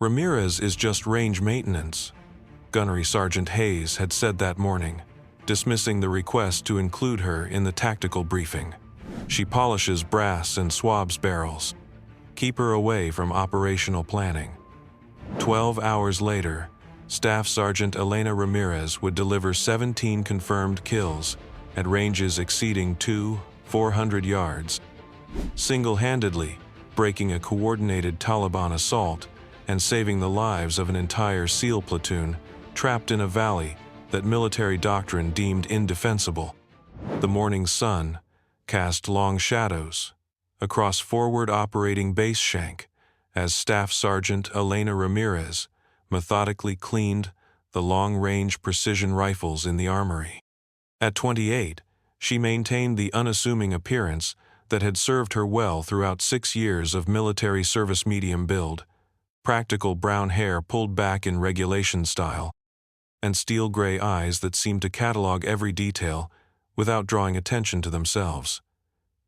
Ramirez is just range maintenance, Gunnery Sergeant Hayes had said that morning, dismissing the request to include her in the tactical briefing. She polishes brass and swabs barrels. Keep her away from operational planning. 12 hours later, Staff Sergeant Elena Ramirez would deliver 17 confirmed kills at ranges exceeding 400 yards, single-handedly breaking a coordinated Taliban assault and saving the lives of an entire SEAL platoon trapped in a valley that military doctrine deemed indefensible. The morning sun cast long shadows across forward operating base Shank as Staff Sergeant Elena Ramirez methodically cleaned the long-range precision rifles in the armory. At 28, she maintained the unassuming appearance that had served her well throughout 6 years of military service. Medium build, practical brown hair pulled back in regulation style, and steel-gray eyes that seemed to catalog every detail without drawing attention to themselves.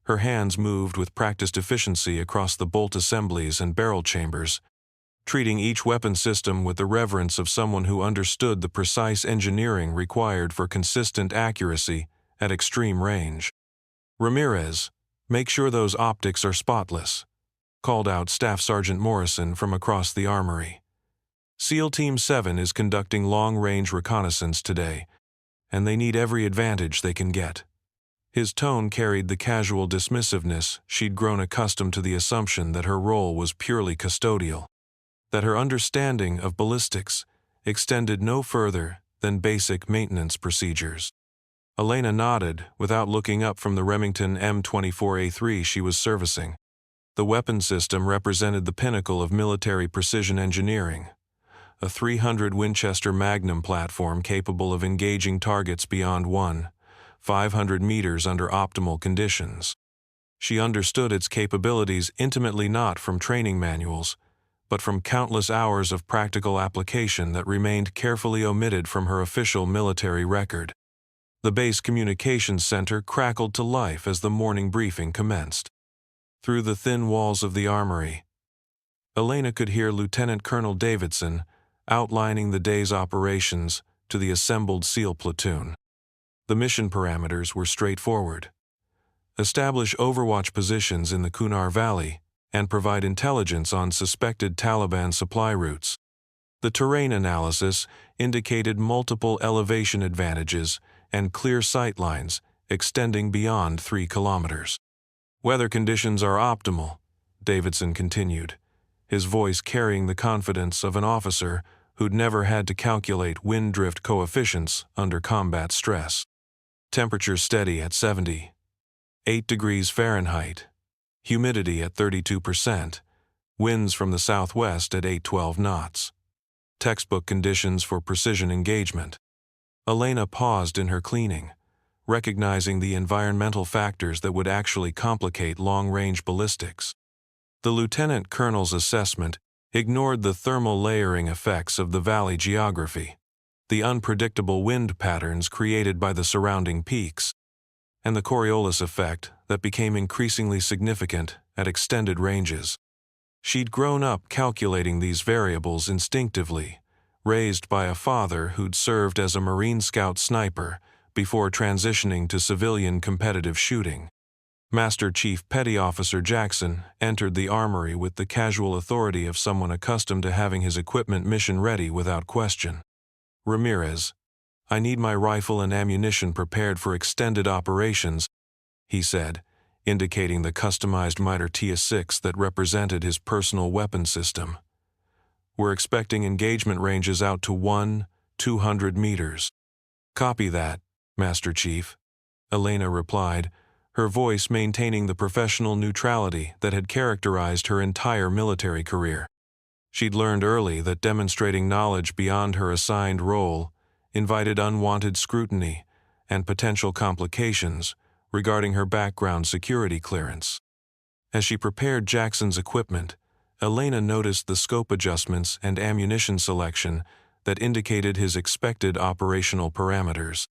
Her hands moved with practiced efficiency across the bolt assemblies and barrel chambers, treating each weapon system with the reverence of someone who understood the precise engineering required for consistent accuracy at extreme range. "Ramirez, make sure those optics are spotless," called out Staff Sergeant Morrison from across the armory. "SEAL Team 7 is conducting long-range reconnaissance today, and they need every advantage they can get." His tone carried the casual dismissiveness she'd grown accustomed to, the assumption that her role was purely custodial, that her understanding of ballistics extended no further than basic maintenance procedures. Elena nodded without looking up from the Remington M24A3 she was servicing. The weapon system represented the pinnacle of military precision engineering, a 300 Winchester Magnum platform capable of engaging targets beyond 500 meters under optimal conditions. She understood its capabilities intimately, not from training manuals, but from countless hours of practical application that remained carefully omitted from her official military record. The base communications center crackled to life as the morning briefing commenced. Through the thin walls of the armory, Elena could hear Lieutenant Colonel Davidson outlining the day's operations to the assembled SEAL platoon. The mission parameters were straightforward: establish overwatch positions in the Kunar Valley and provide intelligence on suspected Taliban supply routes. The terrain analysis indicated multiple elevation advantages and clear sight lines extending beyond 3 kilometers. "Weather conditions are optimal," Davidson continued, his voice carrying the confidence of an officer who'd never had to calculate wind drift coefficients under combat stress. "Temperature steady at 78 degrees Fahrenheit. Humidity at 32%. Winds from the southwest at 8-12 knots. Textbook conditions for precision engagement." Elena paused in her cleaning, recognizing the environmental factors that would actually complicate long-range ballistics. The lieutenant colonel's assessment ignored the thermal layering effects of the valley geography, the unpredictable wind patterns created by the surrounding peaks, and the Coriolis effect that became increasingly significant at extended ranges. She'd grown up calculating these variables instinctively, raised by a father who'd served as a Marine Scout sniper before transitioning to civilian competitive shooting. Master Chief Petty Officer Jackson entered the armory with the casual authority of someone accustomed to having his equipment mission-ready without question. "Ramirez, I need my rifle and ammunition prepared for extended operations," he said, indicating the customized Mitre Tia-6 that represented his personal weapon system. "We're expecting engagement ranges out to 200 meters. "Copy that, Master Chief," Elena replied, her voice maintaining the professional neutrality that had characterized her entire military career. She'd learned early that demonstrating knowledge beyond her assigned role invited unwanted scrutiny and potential complications regarding her background security clearance. As she prepared Jackson's equipment, Elena noticed the scope adjustments and ammunition selection that indicated his expected operational parameters.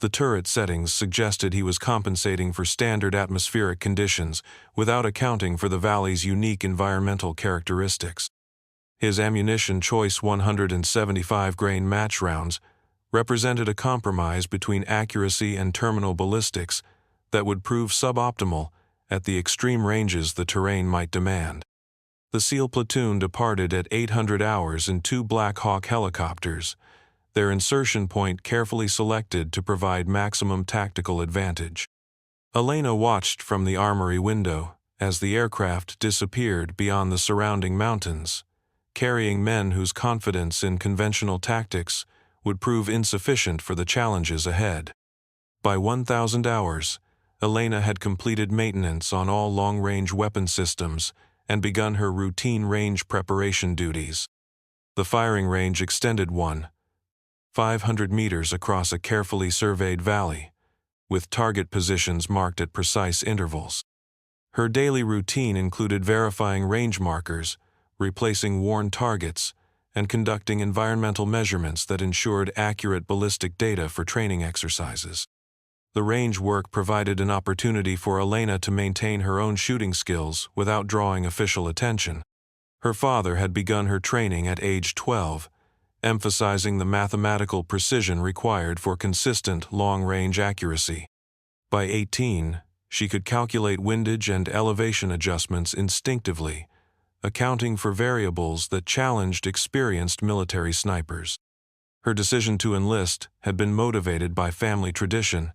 The turret settings suggested he was compensating for standard atmospheric conditions without accounting for the valley's unique environmental characteristics. His ammunition choice 175-grain match rounds represented a compromise between accuracy and terminal ballistics that would prove suboptimal at the extreme ranges the terrain might demand. The SEAL platoon departed at 800 hours in 2 Black Hawk helicopters, their insertion point carefully selected to provide maximum tactical advantage. Elena watched from the armory window as the aircraft disappeared beyond the surrounding mountains, carrying men whose confidence in conventional tactics would prove insufficient for the challenges ahead. By 1,000 hours, Elena had completed maintenance on all long-range weapon systems and begun her routine range preparation duties. The firing range extended 500 meters across a carefully surveyed valley, with target positions marked at precise intervals. Her daily routine included verifying range markers, replacing worn targets, and conducting environmental measurements that ensured accurate ballistic data for training exercises. The range work provided an opportunity for Elena to maintain her own shooting skills without drawing official attention. Her father had begun her training at age 12, emphasizing the mathematical precision required for consistent long-range accuracy. By 18, she could calculate windage and elevation adjustments instinctively, accounting for variables that challenged experienced military snipers. Her decision to enlist had been motivated by family tradition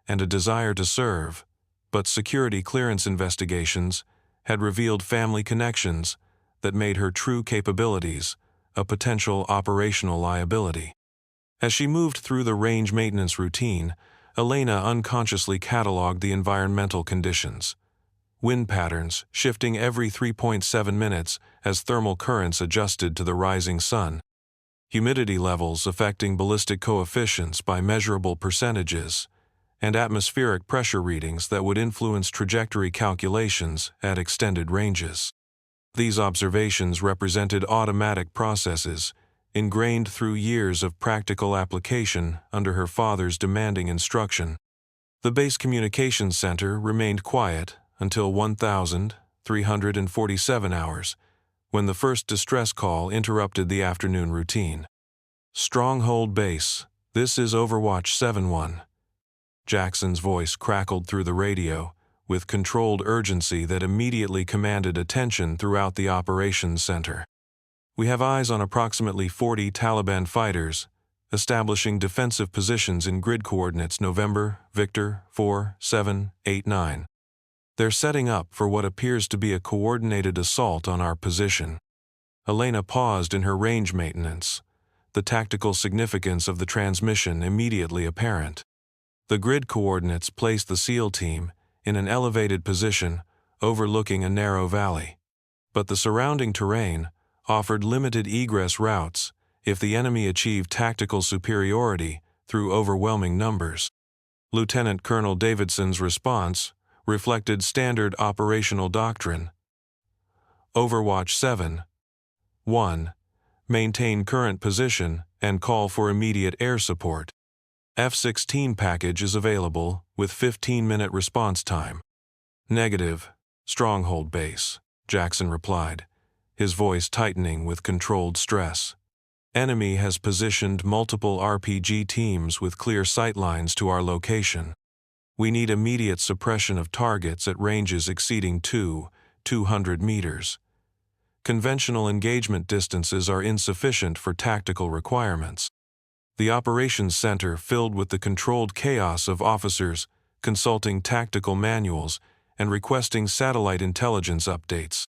and a desire to serve, but security clearance investigations had revealed family connections that made her true capabilities a potential operational liability. As she moved through the range maintenance routine, Elena unconsciously cataloged the environmental conditions. Wind patterns shifting every 3.7 minutes as thermal currents adjusted to the rising sun. Humidity levels affecting ballistic coefficients by measurable percentages, and atmospheric pressure readings that would influence trajectory calculations at extended ranges. These observations represented automatic processes, ingrained through years of practical application under her father's demanding instruction. The base communications center remained quiet until 1,347 hours, when the first distress call interrupted the afternoon routine. "Stronghold Base, this is Overwatch 7-1. Jackson's voice crackled through the radio, with controlled urgency that immediately commanded attention throughout the operations center. "We have eyes on approximately 40 Taliban fighters, establishing defensive positions in grid coordinates November, Victor, 4-7-8-9. They're setting up for what appears to be a coordinated assault on our position." Elena paused in her range maintenance, the tactical significance of the transmission immediately apparent. The grid coordinates placed the SEAL team in an elevated position overlooking a narrow valley, but the surrounding terrain offered limited egress routes if the enemy achieved tactical superiority through overwhelming numbers. Lieutenant Colonel Davidson's response reflected standard operational doctrine. "Overwatch 7-1. Maintain current position and call for immediate air support. F-16 package is available with 15-minute response time." "Negative, Stronghold Base," Jackson replied, his voice tightening with controlled stress. "Enemy has positioned multiple RPG teams with clear sightlines to our location. We need immediate suppression of targets at ranges exceeding 200 meters. Conventional engagement distances are insufficient for tactical requirements." The operations center filled with the controlled chaos of officers consulting tactical manuals and requesting satellite intelligence updates.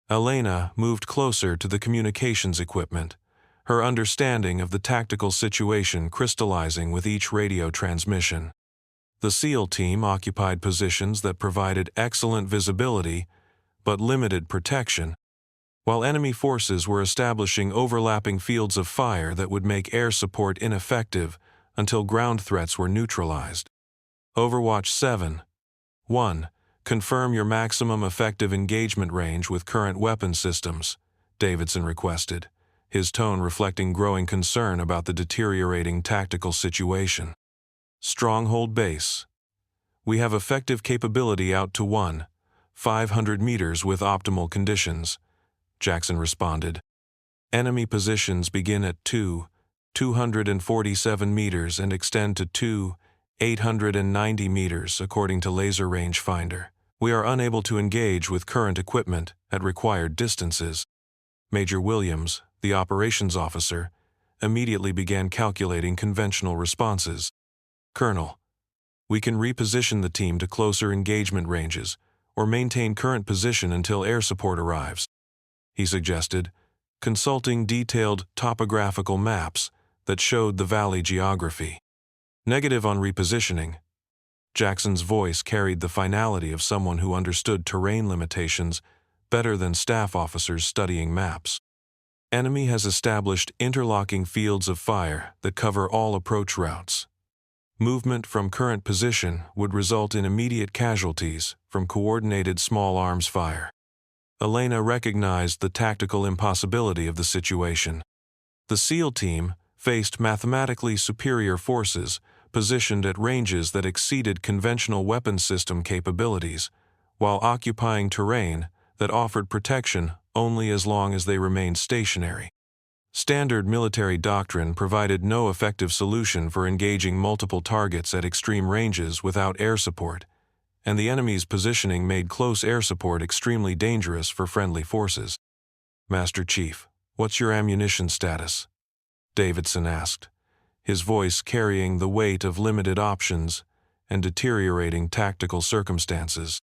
Elena moved closer to the communications equipment, her understanding of the tactical situation crystallizing with each radio transmission. The SEAL team occupied positions that provided excellent visibility but limited protection, while enemy forces were establishing overlapping fields of fire that would make air support ineffective until ground threats were neutralized. "Overwatch 7-1. Confirm your maximum effective engagement range with current weapon systems," Davidson requested, his tone reflecting growing concern about the deteriorating tactical situation. "Stronghold Base. We have effective capability out to 500 meters with optimal conditions," Jackson responded. Enemy positions begin at 247 meters and extend to 890 meters according to laser rangefinder. We are unable to engage with current equipment at required distances. Major Williams, the operations officer, immediately began calculating conventional responses. Colonel, we can reposition the team to closer engagement ranges or maintain current position until air support arrives, he suggested, consulting detailed topographical maps that showed the valley geography. Negative on repositioning. Jackson's voice carried the finality of someone who understood terrain limitations better than staff officers studying maps. Enemy has established interlocking fields of fire that cover all approach routes. Movement from current position would result in immediate casualties from coordinated small arms fire. Elena recognized the tactical impossibility of the situation. The SEAL team faced mathematically superior forces positioned at ranges that exceeded conventional weapons system capabilities, while occupying terrain that offered protection only as long as they remained stationary. Standard military doctrine provided no effective solution for engaging multiple targets at extreme ranges without air support, and the enemy's positioning made close air support extremely dangerous for friendly forces. Master Chief, what's your ammunition status? Davidson asked, his voice carrying the weight of limited options and deteriorating tactical circumstances.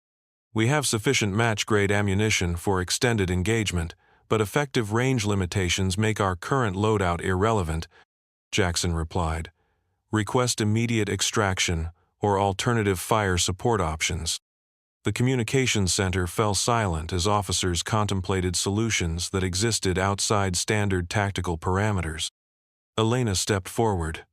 We have sufficient match-grade ammunition for extended engagement, but effective range limitations make our current loadout irrelevant, Jackson replied. Request immediate extraction or alternative fire support options. The communications center fell silent as officers contemplated solutions that existed outside standard tactical parameters. Elena stepped forward,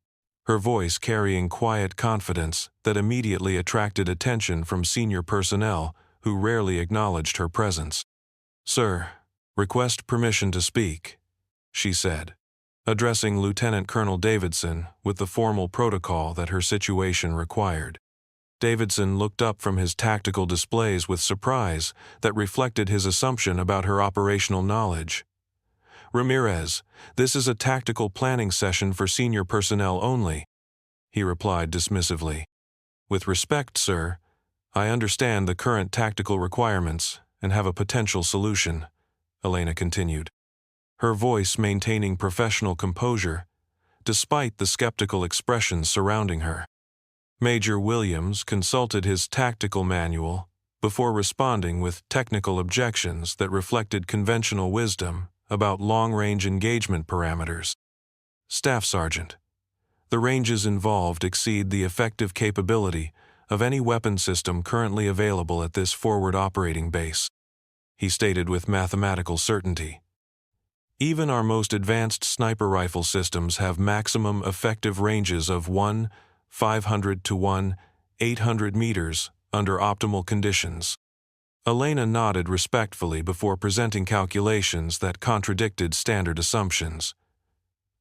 her voice carrying quiet confidence that immediately attracted attention from senior personnel who rarely acknowledged her presence. Sir, request permission to speak, she said, addressing Lieutenant Colonel Davidson with the formal protocol that her situation required. Davidson looked up from his tactical displays with surprise that reflected his assumption about her operational knowledge. Ramirez, this is a tactical planning session for senior personnel only, he replied dismissively. With respect, sir, I understand the current tactical requirements and have a potential solution, Elena continued, her voice maintaining professional composure despite the skeptical expressions surrounding her. Major Williams consulted his tactical manual before responding with technical objections that reflected conventional wisdom about long-range engagement parameters. Staff Sergeant, the ranges involved exceed the effective capability of any weapon system currently available at this forward operating base, he stated with mathematical certainty. Even our most advanced sniper rifle systems have maximum effective ranges of 500 to 800 meters under optimal conditions. Elena nodded respectfully before presenting calculations that contradicted standard assumptions.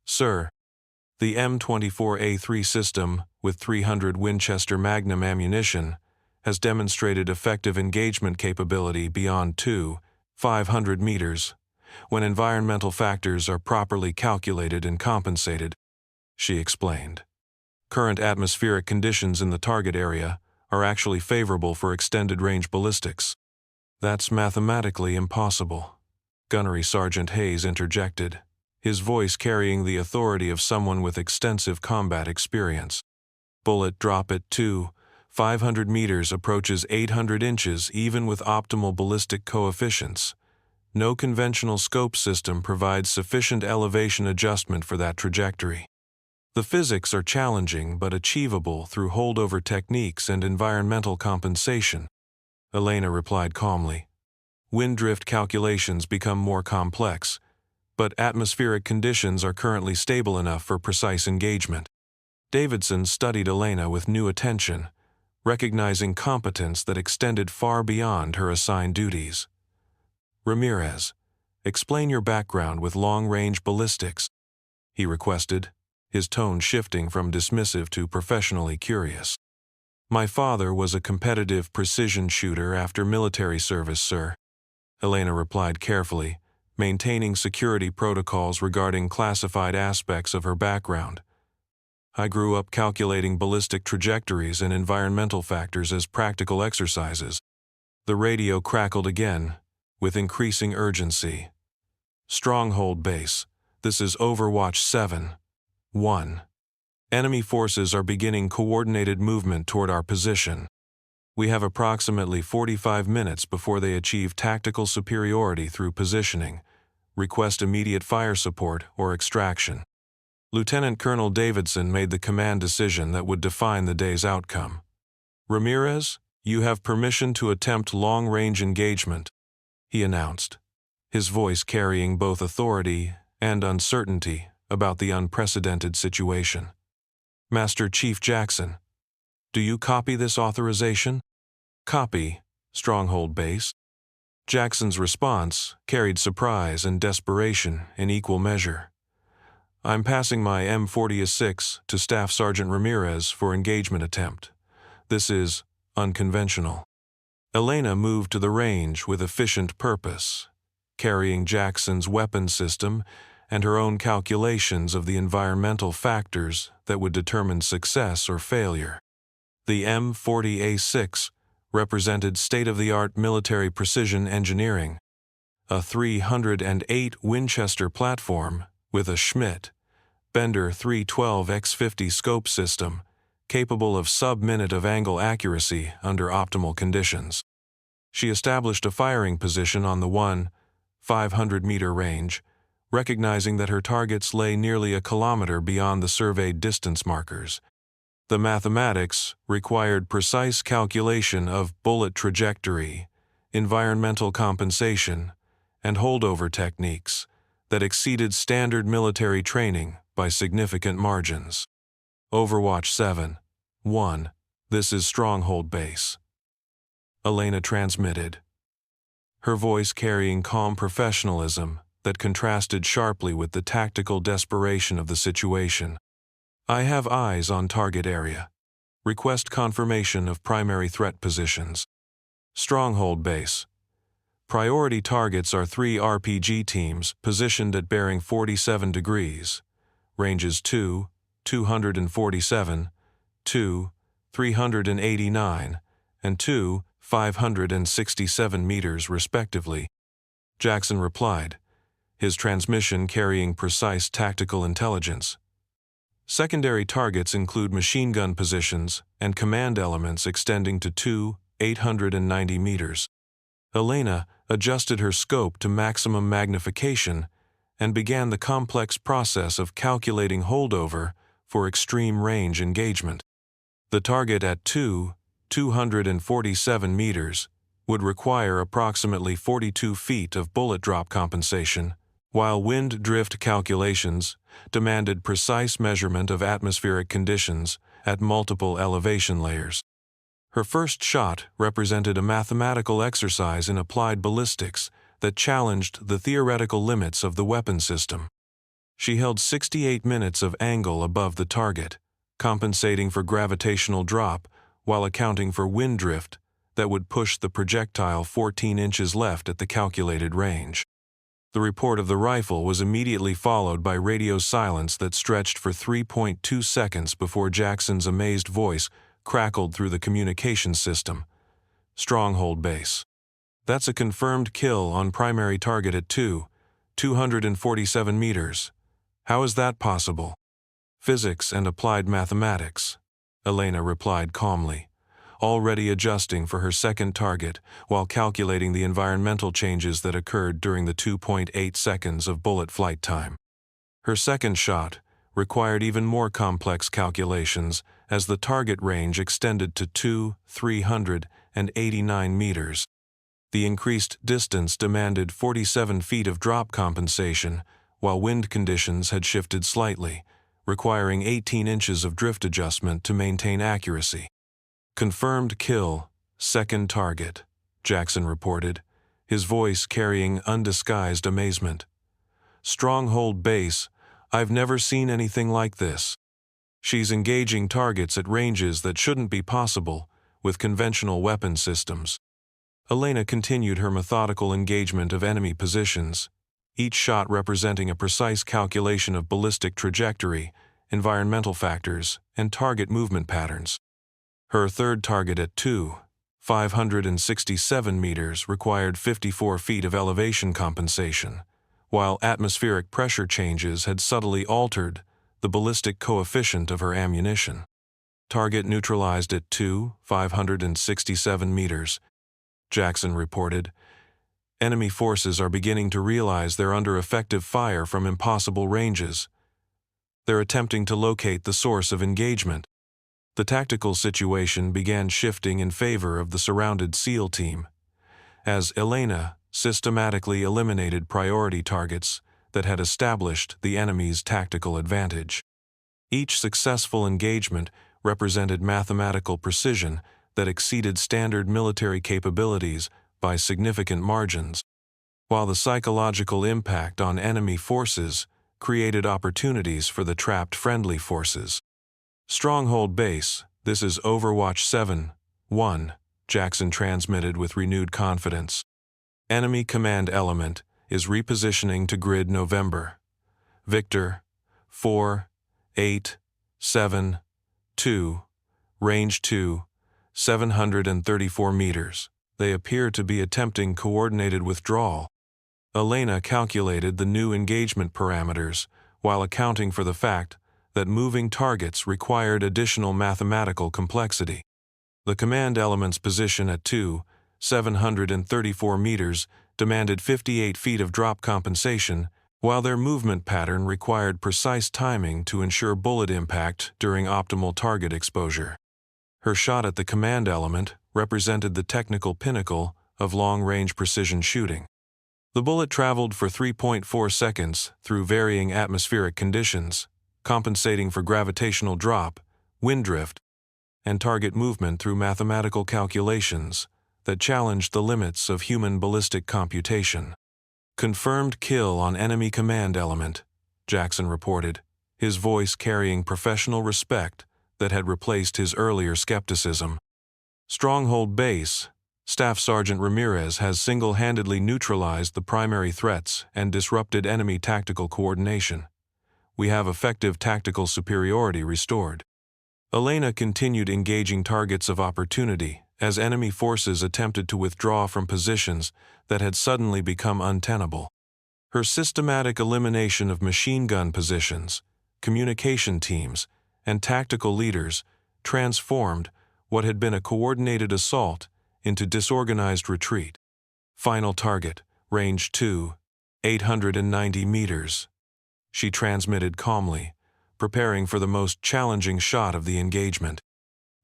Sir, the M24A3 system with 300 Winchester Magnum ammunition has demonstrated effective engagement capability beyond 500 meters when environmental factors are properly calculated and compensated, she explained. Current atmospheric conditions in the target area are actually favorable for extended-range ballistics. That's mathematically impossible, Gunnery Sergeant Hayes interjected, his voice carrying the authority of someone with extensive combat experience. Bullet drop at 500 meters approaches 800 inches even with optimal ballistic coefficients. No conventional scope system provides sufficient elevation adjustment for that trajectory. The physics are challenging but achievable through holdover techniques and environmental compensation, Elena replied calmly. Wind drift calculations become more complex, but atmospheric conditions are currently stable enough for precise engagement. Davidson studied Elena with new attention, recognizing competence that extended far beyond her assigned duties. Ramirez, explain your background with long-range ballistics, he requested, his tone shifting from dismissive to professionally curious. My father was a competitive precision shooter after military service, sir, Elena replied carefully, maintaining security protocols regarding classified aspects of her background. I grew up calculating ballistic trajectories and environmental factors as practical exercises. The radio crackled again, with increasing urgency. Stronghold Base, this is Overwatch 7-1. Enemy forces are beginning coordinated movement toward our position. We have approximately 45 minutes before they achieve tactical superiority through positioning. Request immediate fire support or extraction. Lieutenant Colonel Davidson made the command decision that would define the day's outcome. Ramirez, you have permission to attempt long-range engagement, he announced, his voice carrying both authority and uncertainty about the unprecedented situation. Master Chief Jackson, do you copy this authorization? Copy, Stronghold Base. Jackson's response carried surprise and desperation in equal measure. I'm passing my M40-6 to Staff Sergeant Ramirez for engagement attempt. This is unconventional. Elena moved to the range with efficient purpose, carrying Jackson's weapon system and her own calculations of the environmental factors that would determine success or failure. The M40A6 represented state-of-the-art military precision engineering, a 308 Winchester platform with a Schmidt Bender 312x50 scope system capable of sub-minute of angle accuracy under optimal conditions. She established a firing position on the 500-meter range, recognizing that her targets lay nearly a kilometer beyond the surveyed distance markers. The mathematics required precise calculation of bullet trajectory, environmental compensation, and holdover techniques that exceeded standard military training by significant margins. Overwatch 7-1, this is Stronghold Base. Elena transmitted, her voice carrying calm professionalism that contrasted sharply with the tactical desperation of the situation. I have eyes on target area. Request confirmation of primary threat positions. Stronghold Base. Priority targets are 3 RPG teams positioned at bearing 47 degrees, ranges 247, 389, and 567 meters respectively. Jackson replied, his transmission carrying precise tactical intelligence. Secondary targets include machine gun positions and command elements extending to 890 meters. Elena adjusted her scope to maximum magnification and began the complex process of calculating holdover for extreme range engagement. The target at 247 meters would require approximately 42 feet of bullet drop compensation, while wind drift calculations demanded precise measurement of atmospheric conditions at multiple elevation layers. Her first shot represented a mathematical exercise in applied ballistics that challenged the theoretical limits of the weapon system. She held 68 minutes of angle above the target, compensating for gravitational drop while accounting for wind drift that would push the projectile 14 inches left at the calculated range. The report of the rifle was immediately followed by radio silence that stretched for 3.2 seconds before Jackson's amazed voice crackled through the communications system. Stronghold Base. That's a confirmed kill on primary target at 247 meters. How is that possible? Physics and applied mathematics, Elena replied calmly, already adjusting for her second target while calculating the environmental changes that occurred during the 2.8 seconds of bullet flight time. Her second shot required even more complex calculations as the target range extended to 389 meters. The increased distance demanded 47 feet of drop compensation, while wind conditions had shifted slightly, requiring 18 inches of drift adjustment to maintain accuracy. Confirmed kill, second target, Jackson reported, his voice carrying undisguised amazement. Stronghold Base, I've never seen anything like this. She's engaging targets at ranges that shouldn't be possible with conventional weapon systems. Elena continued her methodical engagement of enemy positions, each shot representing a precise calculation of ballistic trajectory, environmental factors, and target movement patterns. Her third target at 567 meters required 54 feet of elevation compensation, while atmospheric pressure changes had subtly altered the ballistic coefficient of her ammunition. Target neutralized at 567 meters, Jackson reported. Enemy forces are beginning to realize they're under effective fire from impossible ranges. They're attempting to locate the source of engagement. The tactical situation began shifting in favor of the surrounded SEAL team, as Elena systematically eliminated priority targets that had established the enemy's tactical advantage. Each successful engagement represented mathematical precision that exceeded standard military capabilities by significant margins, while the psychological impact on enemy forces created opportunities for the trapped friendly forces. Stronghold Base, this is Overwatch 7-1, Jackson transmitted with renewed confidence. Enemy command element is repositioning to grid November. Victor, 4-8-7-2, range 734 meters. They appear to be attempting coordinated withdrawal. Elena calculated the new engagement parameters while accounting for the fact that moving targets required additional mathematical complexity. The command element's position at 734 meters demanded 58 feet of drop compensation, while their movement pattern required precise timing to ensure bullet impact during optimal target exposure. Her shot at the command element represented the technical pinnacle of long-range precision shooting. The bullet traveled for 3.4 seconds through varying atmospheric conditions, compensating for gravitational drop, wind drift, and target movement through mathematical calculations that challenged the limits of human ballistic computation. Confirmed kill on enemy command element, Jackson reported, his voice carrying professional respect that had replaced his earlier skepticism. Stronghold Base, Staff Sergeant Ramirez has single-handedly neutralized the primary threats and disrupted enemy tactical coordination. We have effective tactical superiority restored. Elena continued engaging targets of opportunity as enemy forces attempted to withdraw from positions that had suddenly become untenable. Her systematic elimination of machine gun positions, communication teams, and tactical leaders transformed what had been a coordinated assault into disorganized retreat. Final target, range 890 meters. She transmitted calmly, preparing for the most challenging shot of the engagement.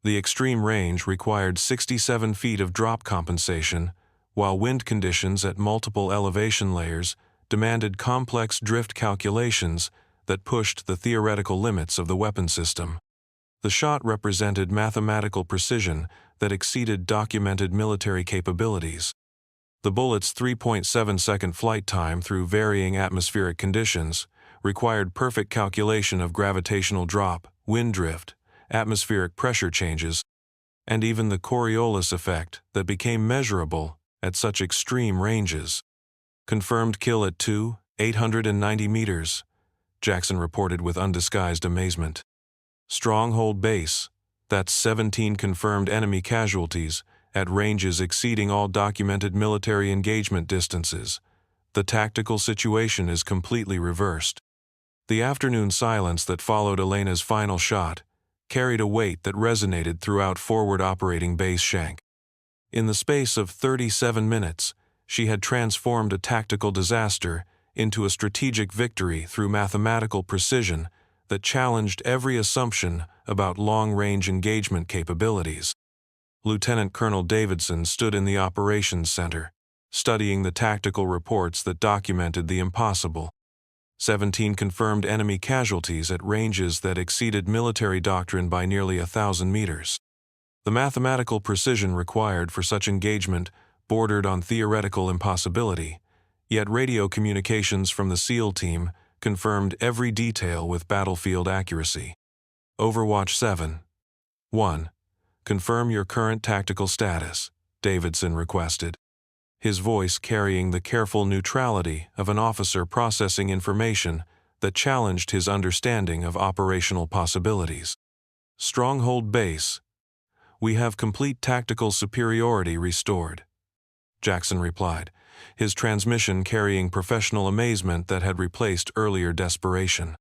The extreme range required 67 feet of drop compensation, while wind conditions at multiple elevation layers demanded complex drift calculations that pushed the theoretical limits of the weapon system. The shot represented mathematical precision that exceeded documented military capabilities. The bullet's 3.7-second flight time through varying atmospheric conditions required perfect calculation of gravitational drop, wind drift, atmospheric pressure changes, and even the Coriolis effect that became measurable at such extreme ranges. Confirmed kill at 890 meters, Jackson reported with undisguised amazement. Stronghold Base, that's 17 confirmed enemy casualties at ranges exceeding all documented military engagement distances. The tactical situation is completely reversed. The afternoon silence that followed Elena's final shot carried a weight that resonated throughout forward operating base Shank. In the space of 37 minutes, she had transformed a tactical disaster into a strategic victory through mathematical precision that challenged every assumption about long-range engagement capabilities. Lieutenant Colonel Davidson stood in the operations center, studying the tactical reports that documented the impossible. 17 confirmed enemy casualties at ranges that exceeded military doctrine by nearly 1,000 meters. The mathematical precision required for such engagement bordered on theoretical impossibility, yet radio communications from the SEAL team confirmed every detail with battlefield accuracy. Overwatch 7-1. Confirm your current tactical status, Davidson requested. his voice carrying the careful neutrality of an officer processing information that challenged his understanding of operational possibilities. "Stronghold Base. We have complete tactical superiority restored," Jackson replied, his transmission carrying professional amazement that had replaced earlier desperation.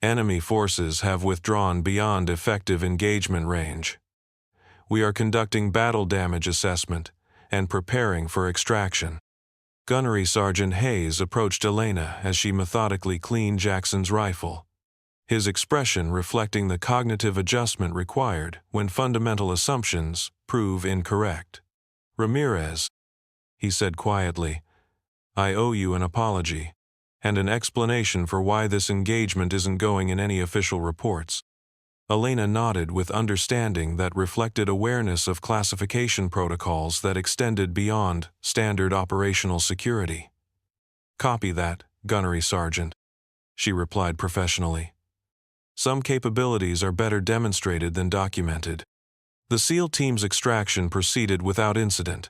"Enemy forces have withdrawn beyond effective engagement range. We are conducting battle damage assessment and preparing for extraction." Gunnery Sergeant Hayes approached Elena as she methodically cleaned Jackson's rifle, his expression reflecting the cognitive adjustment required when fundamental assumptions prove incorrect. "Ramirez," he said quietly, "I owe you an apology and an explanation for why this engagement isn't going in any official reports." Elena nodded with understanding that reflected awareness of classification protocols that extended beyond standard operational security. "Copy that, Gunnery Sergeant," she replied professionally. "Some capabilities are better demonstrated than documented." The SEAL team's extraction proceeded without incident,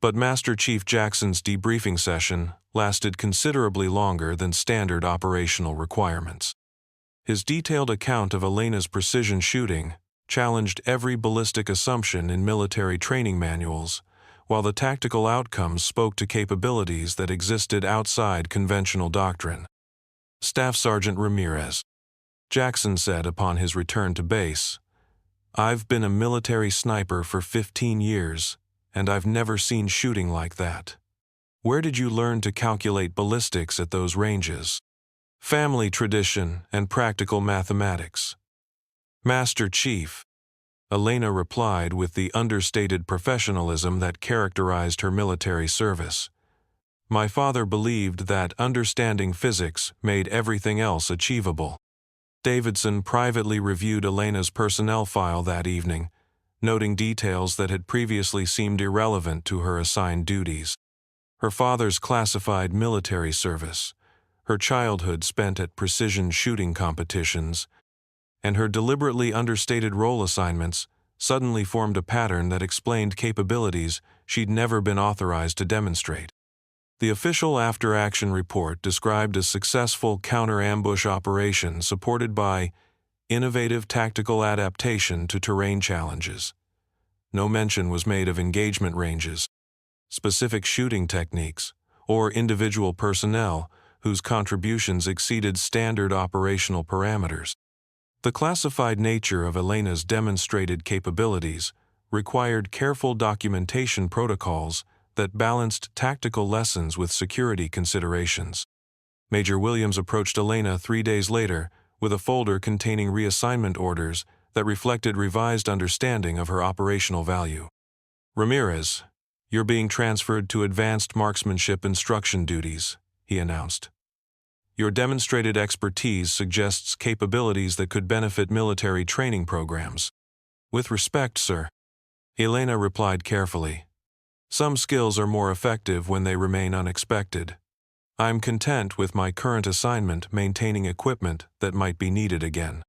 but Master Chief Jackson's debriefing session lasted considerably longer than standard operational requirements. His detailed account of Elena's precision shooting challenged every ballistic assumption in military training manuals, while the tactical outcomes spoke to capabilities that existed outside conventional doctrine. "Staff Sergeant Ramirez," Jackson said upon his return to base, "I've been a military sniper for 15 years, and I've never seen shooting like that. Where did you learn to calculate ballistics at those ranges?" "Family tradition and practical mathematics." "Master Chief," Elena replied with the understated professionalism that characterized her military service, "my father believed that understanding physics made everything else achievable." Davidson privately reviewed Elena's personnel file that evening, noting details that had previously seemed irrelevant to her assigned duties. Her father's classified military service, her childhood spent at precision shooting competitions, and her deliberately understated role assignments suddenly formed a pattern that explained capabilities she'd never been authorized to demonstrate. The official after-action report described a successful counter-ambush operation supported by innovative tactical adaptation to terrain challenges. No mention was made of engagement ranges, specific shooting techniques, or individual personnel whose contributions exceeded standard operational parameters. The classified nature of Elena's demonstrated capabilities required careful documentation protocols that balanced tactical lessons with security considerations. Major Williams approached Elena 3 days later with a folder containing reassignment orders that reflected revised understanding of her operational value. "Ramirez, you're being transferred to advanced marksmanship instruction duties," he announced. "Your demonstrated expertise suggests capabilities that could benefit military training programs." "With respect, sir," Elena replied carefully, "some skills are more effective when they remain unexpected. I'm content with my current assignment maintaining equipment that might be needed again."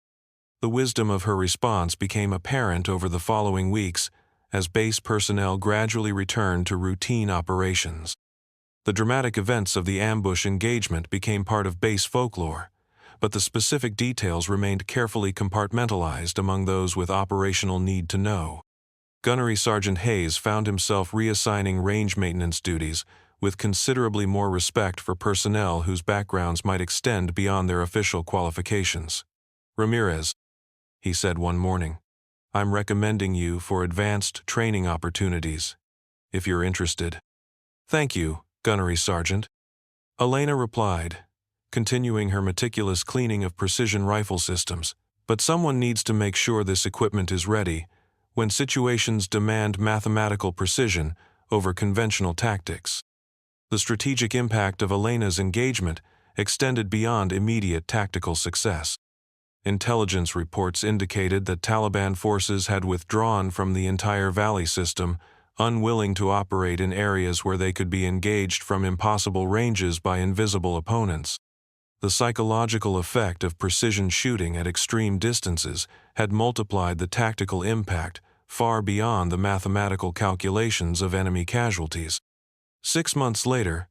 The wisdom of her response became apparent over the following weeks as base personnel gradually returned to routine operations. The dramatic events of the ambush engagement became part of base folklore, but the specific details remained carefully compartmentalized among those with operational need to know. Gunnery Sergeant Hayes found himself reassigning range maintenance duties with considerably more respect for personnel whose backgrounds might extend beyond their official qualifications. "Ramirez," he said one morning, "I'm recommending you for advanced training opportunities, if you're interested." "Thank you, Gunnery Sergeant," Elena replied, continuing her meticulous cleaning of precision rifle systems. "But someone needs to make sure this equipment is ready when situations demand mathematical precision over conventional tactics." The strategic impact of Elena's engagement extended beyond immediate tactical success. Intelligence reports indicated that Taliban forces had withdrawn from the entire Valley system, unwilling to operate in areas where they could be engaged from impossible ranges by invisible opponents. The psychological effect of precision shooting at extreme distances had multiplied the tactical impact far beyond the mathematical calculations of enemy casualties. 6 months later,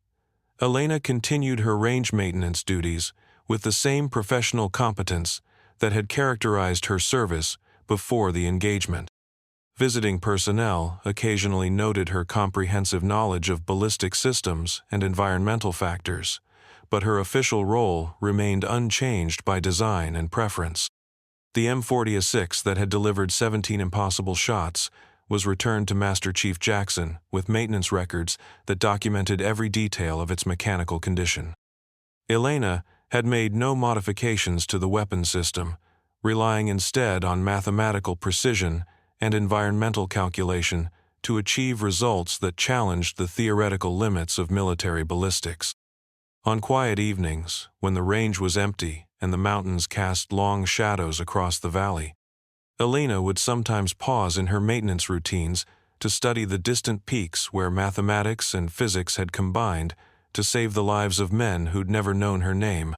Elena continued her range maintenance duties with the same professional competence that had characterized her service before the engagement. Visiting personnel occasionally noted her comprehensive knowledge of ballistic systems and environmental factors, but her official role remained unchanged by design and preference. The M40A6 that had delivered 17 impossible shots was returned to Master Chief Jackson with maintenance records that documented every detail of its mechanical condition. Elena had made no modifications to the weapon system, relying instead on mathematical precision and environmental calculation to achieve results that challenged the theoretical limits of military ballistics. On quiet evenings, when the range was empty and the mountains cast long shadows across the valley, Elena would sometimes pause in her maintenance routines to study the distant peaks where mathematics and physics had combined to save the lives of men who'd never known her name.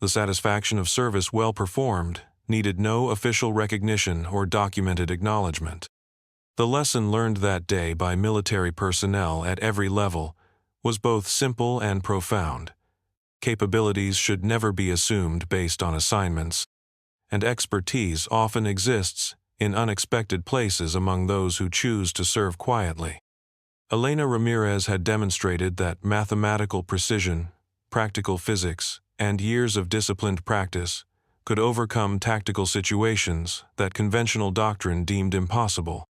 The satisfaction of service well performed needed no official recognition or documented acknowledgement. The lesson learned that day by military personnel at every level was both simple and profound. Capabilities should never be assumed based on assignments, and expertise often exists in unexpected places among those who choose to serve quietly. Elena Ramirez had demonstrated that mathematical precision, practical physics, and years of disciplined practice could overcome tactical situations that conventional doctrine deemed impossible.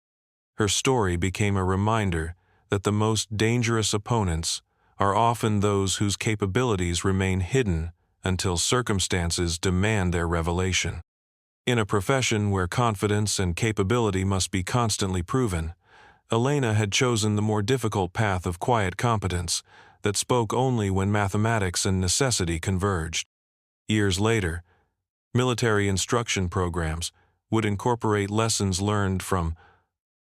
Her story became a reminder that the most dangerous opponents are often those whose capabilities remain hidden until circumstances demand their revelation. In a profession where confidence and capability must be constantly proven, Elena had chosen the more difficult path of quiet competence that spoke only when mathematics and necessity converged. Years later, military instruction programs would incorporate lessons learned from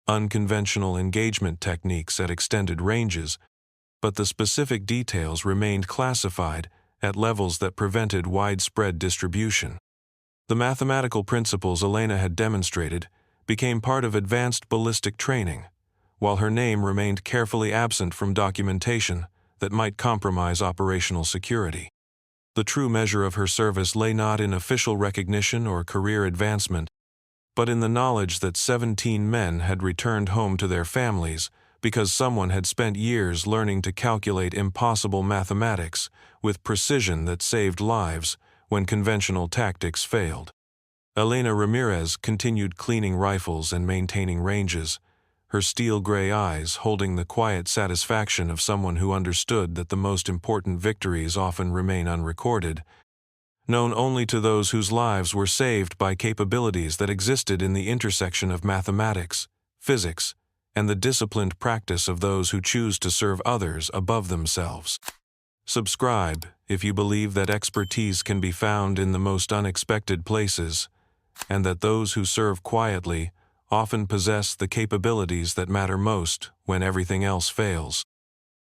unconventional engagement techniques at extended ranges, but the specific details remained classified at levels that prevented widespread distribution. The mathematical principles Elena had demonstrated became part of advanced ballistic training, while her name remained carefully absent from documentation that might compromise operational security. The true measure of her service lay not in official recognition or career advancement, but in the knowledge that 17 men had returned home to their families because someone had spent years learning to calculate impossible mathematics with precision that saved lives when conventional tactics failed. Elena Ramirez continued cleaning rifles and maintaining ranges, her steel-gray eyes holding the quiet satisfaction of someone who understood that the most important victories often remain unrecorded, known only to those whose lives were saved by capabilities that existed in the intersection of mathematics, physics, and the disciplined practice of those who choose to serve others above themselves. Subscribe if you believe that expertise can be found in the most unexpected places, and that those who serve quietly often possess the capabilities that matter most when everything else fails.